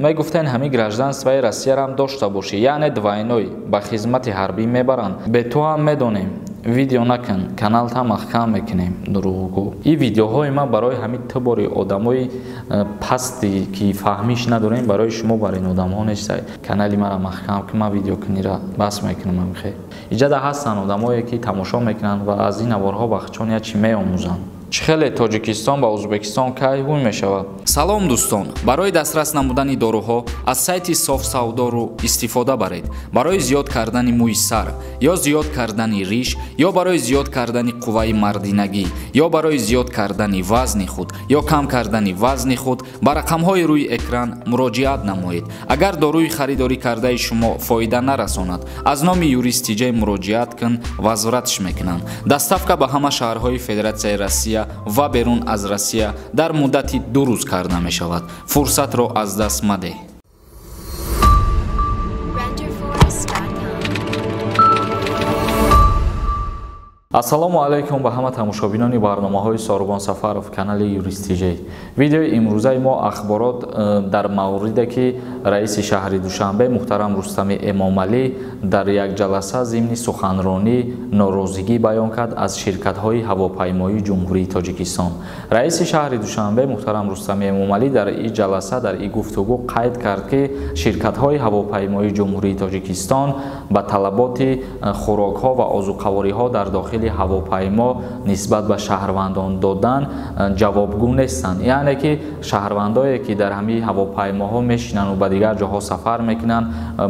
мегуфтен ҳами гражданствои россияам дошта бошӣ, яъне двойной ба хизмати ҳарбӣ мебаранд. Бе ту ҳам медонем. Видео накун, каналта маҳкам мекунем. Дурӯғгӯ. И видеоҳои ман барои ҳамин табори одамои пасти ки фаҳмиш надорем барои шумо барин одамҳо нестай. Канали мара маҳкам ки ман видео кунира бас мекунам амхе. Иҷада ҳастанд одамое ки тамошо мекунанд ва аз ин наворҳо бахчон я чӣ меомӯзанд. Чихеле Тоҷикистон ба Ӯзбекистон кай ҳуй мешавад. Салом дӯстон, барои дастрас намудани дорӯҳо аз сайти Соф Савдору истифода баред. Барои зиёд кардани мӯи сар, ё зиёд кардани риш, ё барои зиёд кардани қувваи мардинагӣ, ё барои зиёд кардани вазни худ, ё кам кардани вазни худ ба рақамҳои рӯи экран муроҷиат намоед. Агар дорӯи харидорӣ кардаи шумо фоида нарасонад, аз номи юристиҷаи муроҷиат кун возвратш мекунанд. Доставка ба ҳама шаҳрҳои Федератсияи Россия ва берун аз Россия дар муддати 2 рӯз карда мешавад. Фурсатро аз даст маде. Ассалому алайкум ба ҳама тамошобинони барномаҳои Сорубон Сафаров канали Юристиҷа. Видеои имрӯзаи мо ахборот дар мавриде ки раиси шаҳри Душанбе муҳтарам Рустами Эмомалӣ дар як ҷаласа зимни суханронӣ норозигӣ баён кард аз ширкатҳои ҳавопаймоии Ҷумҳурии Тоҷикистон. Раиси шаҳри Душанбе муҳтарам Рустами Эмомалӣ дар ин ҷаласа дар ин гуфтугӯ қайд кард ки ширкатҳои ҳавопаймоии Ҷумҳурии Тоҷикистон ба талаботи хӯрокҳо ва озуқавориҳо дар дохили ҳавопаймо нисбат ба шаҳрвандон додан ҷавобгӯ нестанд. Яъне ки шаҳрвандое ки дар ҳамин ҳавопаймоҳо мешинанд ва ба дигар ҷоҳо сафар мекунанд,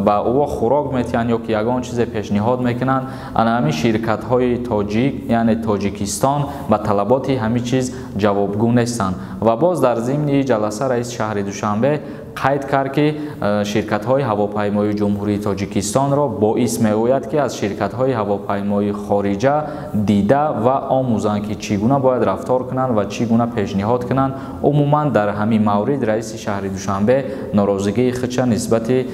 ба ӯ хӯрок метиҳанд ё ки ягон чизе пешниҳод мекунанд, ана ҳамин ширкатҳои тоҷик, яъне Тоҷикистон ба талаботи ҳамин чиз ҷавобгӯ нестанд. Ва боз дар зимни ҷаласа раиси шаҳри Душанбе қайд кард ки ширкатҳои ҳавопаймоии Ҷумҳурии Тоҷикистонро боис меояд ки аз ширкатҳои ҳавопаймоии хориҷа дида ва омӯзанд ки чӣ гуна бояд рафтор кунанд ва чӣ гуна пешниҳод кунанд. Умуман дар ҳамин маврид раиси шаҳри Душанбе норозигии худша нисбати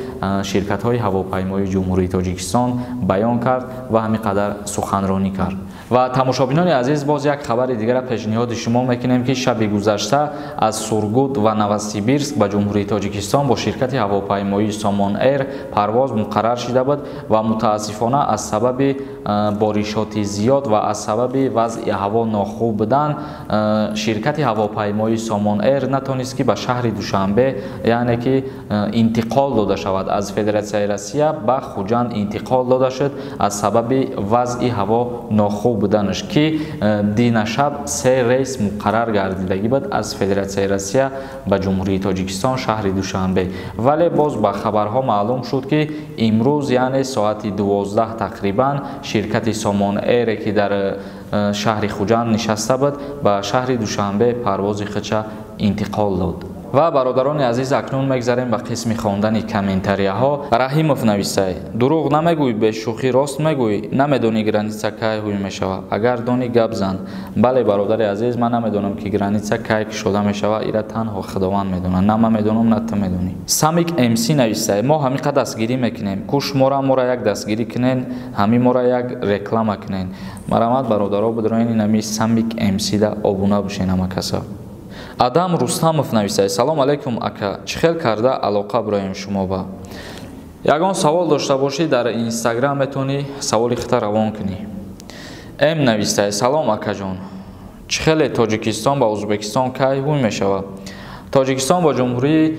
ширкатҳои ҳавопаймоии Ҷумҳурии Тоҷикистон баён кард ва ҳамин қадар суханронӣ кард. Ва тамошобинони азиз, боз як хабари дигара пешниҳоди шумо мекунем ки шаби гузашта аз Сургут ва Новосибирск ба Ҷумҳурии Тоҷикистон бо ширкати ҳавопаймоии Somon Air парвоз муқаррар шуда буд ва мутаассифона аз сабаби боришоти зиёд ва аз сабаби вазъи ҳаво нохуб будан ширкати ҳавопаймоии Somon Air натонист ки ба шаҳри Душанбе, яъне ки интиқол дода шавад. Аз Федератсияи Россия ба Хуҷанд интиқол дода шуд аз сабаби вазъи ҳаво нохуб буданаш ки дина шаб 3 рейс муқаррар гардидагӣ буд аз Федератсияи Россия ба Ҷумҳурии Тоҷикистон шаҳри Душанбе. Вале боз ба хабарҳо маълум шуд ки имрӯз, яъне соати 12 тақрибан ширкати Somon Air ки дар шаҳри Хуҷанд нишаста буд ба шаҳри Душанбе парвози худша интиқол дод. ва бародарони азиз, акнун мегзарем ба қисми хондани комментарияҳо. Раҳимов нависай: дурӯғ намегӯй, бешӯхӣ рост мегӯй, намедонӣ граница кай ҳуй мешава. Агар донӣ гап зан. Бале бародари азиз, ман намедонам ки граница кай кушода мешава, ира танҳо Худованд медонад. На ман медонам, на ту медонӣ. Самик МС нависай: мо ҳамиқа дастгирӣ мекунем. Куш мора як дастгирӣ кунен, ҳами мора як реклама кунен. Марамат бародаро будроини нами Самик МС да обуна бошен ҳама каса. Адам Рустамов нависай: салом алейкум ака, чӣ хел карда алоқа бироем шумо ба. Ягон савол дошта бошӣ дар Инстаграм метавонӣ саволи худта равон кунӣ. М нависай: салом акаҷон, чӣ хеле Тоҷикистон ба Ӯзбекистон кай ҳуй мешава. Тоҷикистон ба Ҷумҳурии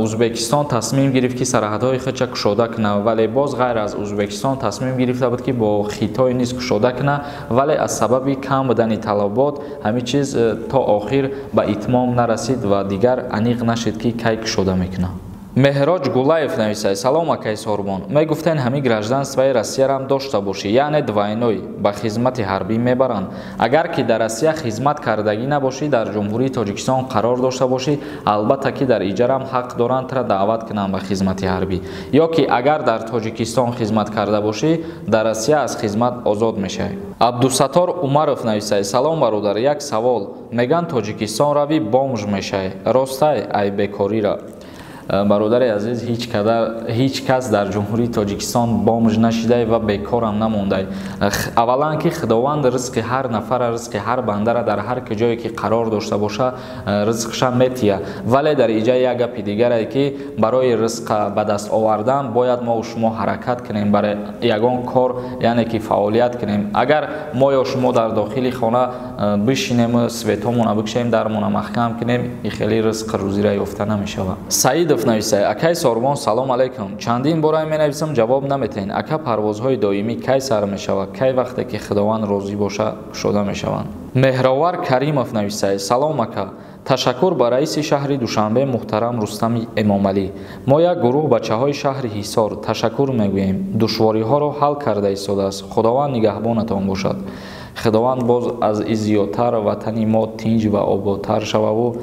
Ӯзбекистон тасмим гирифт ки сарҳадҳои худша кушода кунад, вале боз ғайр аз Ӯзбекистон тасмим гирифта буд ки бо Хитой низ кушода кунад, вале аз сабаби кам будани талабот ҳамин чиз то охир ба итмом нарасид ва дигар аниқ нашид ки кай кушода мекунад. Меҳроҷ Гулаев нависай: салом акай Сорубон, мегуфтен ҳамин гражданствои Россияам дошта бошӣ, яъне двойной ба хизмати ҳарбӣ мебаранд. Агар ки дар Россия хизмат кардагӣ набошӣ, дар Ҷумҳурии Тоҷикистон қарор дошта бошӣ, албатта ки дар иҷарам ҳақ доранд тра даъват кунанд ба хизмати ҳарбӣ. Ё ки агар дар Тоҷикистон хизмат карда бошӣ, дар Россия аз хизмат озод мешавӣ. Абдусаттор Умаров нависай: салом бародар, як савол. Меган Тоҷикистон равӣ бомж мешавӣ. Ростай ай бекорира. бародари азиз, ҳеҷ кас дар ҷумҳурии Тоҷикистон бомж нашидай ва бекорам намондай. Аввалан ки худованд ризқи ҳар нафара, ризқи ҳар бандара дар ҳар ҷое ки қарор дошта боша ризқша метия. Вале дар иҷа як гапи дигаре ки барои ризқа ба даст овардан бояд мо шумо ҳаракат кунем барои ягон кор, яъне ки фаъолият кунем. Агар мо ё шумо дар дохили хона бишинем, светомона бикушем, дармона маҳкам кунем, хеле ризқ рӯзира ёфта намешавад. Саидов нависад: акай Сорбон, салом алейкум. Чандин бора менависам, ҷавоб наметаҳед. Ака парвозҳои доимӣ кай сар мешавад? Кай вақте ки худованд розӣ боша шуда мешаванд? Меҳровар Каримов нависад: салом ака. Ташаккур ба раиси шаҳри Душанбе муҳтарам Рустами Эмомалӣ. Мо як гурӯҳ бачаҳои шаҳри Ҳисор ташаккур мегӯем. Душвориҳоро ҳал карда истодааст. Худованд нигаҳбонатон бошад. Худованд боз аз зиёдтар ватани мо тинҷ ва ободтар шававу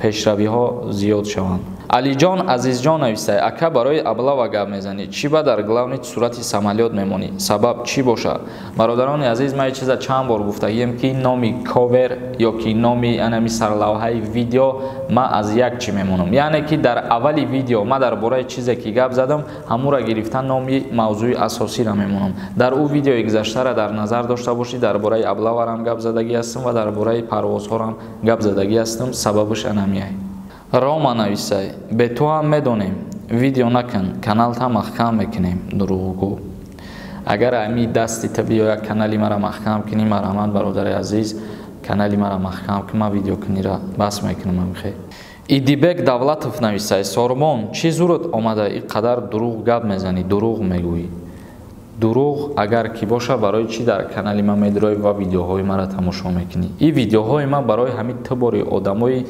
пешравиҳо зиёд шаванд. Алиҷон Азизҷон нависад: ака барои аблава гап мезанӣ, чӣ ба дар главни сурати самолёт мемонӣ? Сабаб чӣ бошад? Бародарони азиз, ман чиза чанд бор гуфтагием ки номи ковер ё ки номи анами сарлавҳаи видео ман аз як чӣ мемонам. Яъне ки дар аввали видео ман дар бораи чизе ки гап задам, ҳамура гирифта номи мавзӯи асосиро мемонам. Дар ӯ видеои гузаштара дар назар дошта бошед, дар бораи аблаварам гап задагӣ ҳастам ва дар бораи парвозҳорам гап задагӣ ҳастам. Сабабаш анамияй. Рома нависад: бе ту ҳам медонем, видео накун, каналта маҳкам мекунем. Дурӯғгӯ. Агар ами дасти та биёяд канали мара маҳкам кунӣ, марҳамат бародари азиз, канали мара маҳкам кун, ман видео кунира бас мекунам. амихе. Идибек Давлатов нависад: Сорбон, чӣ зурат омада ин қадар дурӯғ гап мезанӣ, дурӯғ мегӯӣ? Дурӯғ агар ки боша, барои чӣ дар канали ман медроӣ ва видеоҳои мара тамошо мекунӣ? Ин видеоҳои ман барои ҳамин табори одамои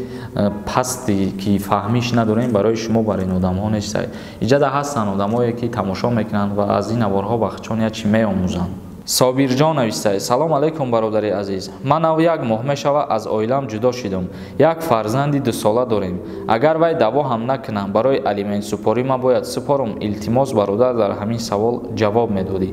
пасти ки фаҳмиш надорем, барои шумо бар ин одамҳо нестад. Иҷада ҳастанд одамое ки тамошо мекунанд ва аз ин наворҳо бахчон ячи меомӯзанд. Собирҷон нависад: салом алейкум бародари азиз. Ман нав як моҳ мешавад аз оилам ҷудо шудам. Як фарзанди 2 сола дорем. Агар вай даъво ҳам накунам, барои алиментсупорӣ ман бояд супорам. Илтимос бародар, дар ҳамин савол ҷавоб медодӣ.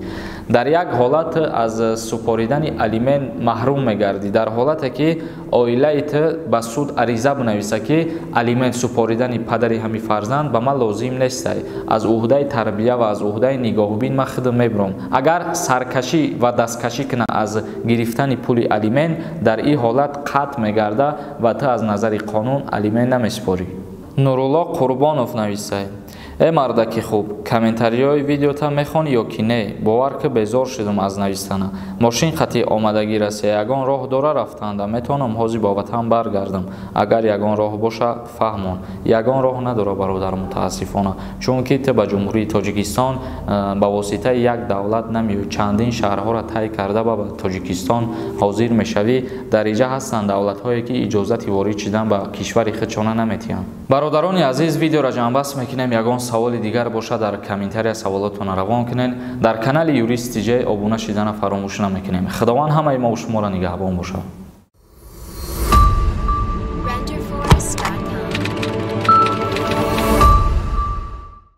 Дар як ҳолат аз супоридани алимент маҳрум мегардӣ, дар ҳолате ки оилаит ба суд ариза бинависа ки алимент супоридани падари ҳамин фарзанд ба ман лозим нестай. Аз уҳдаи тарбия ва аз уҳдаи нигоҳубин ман худам мебурам. Агар саркашӣ ва дасткашӣ кунад аз гирифтани пули алимент, дар ин ҳолат қатъ мегарда ва ту аз назари қонун алимент намеспорӣ. Нурулло Қурбонов нависад: мардаки хуб, комментариҳои видеота мехонӣ ё ки не? Бовар ки безор шудам аз навистана. Мошин хати омадагӣ расе, ягон роҳ дора рафтанда, метавонам ҳозир ба ватан баргардам. Агар ягон роҳ боша, фаҳмон. Ягон роҳ надора бародар, мутаассифона, чунки ту ба ҷумҳурии Тоҷикистон ба воситаи як давлат намеоӣ. Чандин шаҳрҳоро тай карда ба Тоҷикистон ҳозир мешавӣ. Дар иҷа ҳастанд давлатҳое ки иҷозати ворид шудан ба кишвари худшона наметиҳанд. Бародарони азиз, видеоро ҷамъбаст мекунем. Ягон саволи дигар боша, дар комментария саволотона равон кунед. Дар канали Юрист TJ обуна шудана фаромӯш намекунем. Худованд ҳамаи мо шуморо нигаҳбон бошад.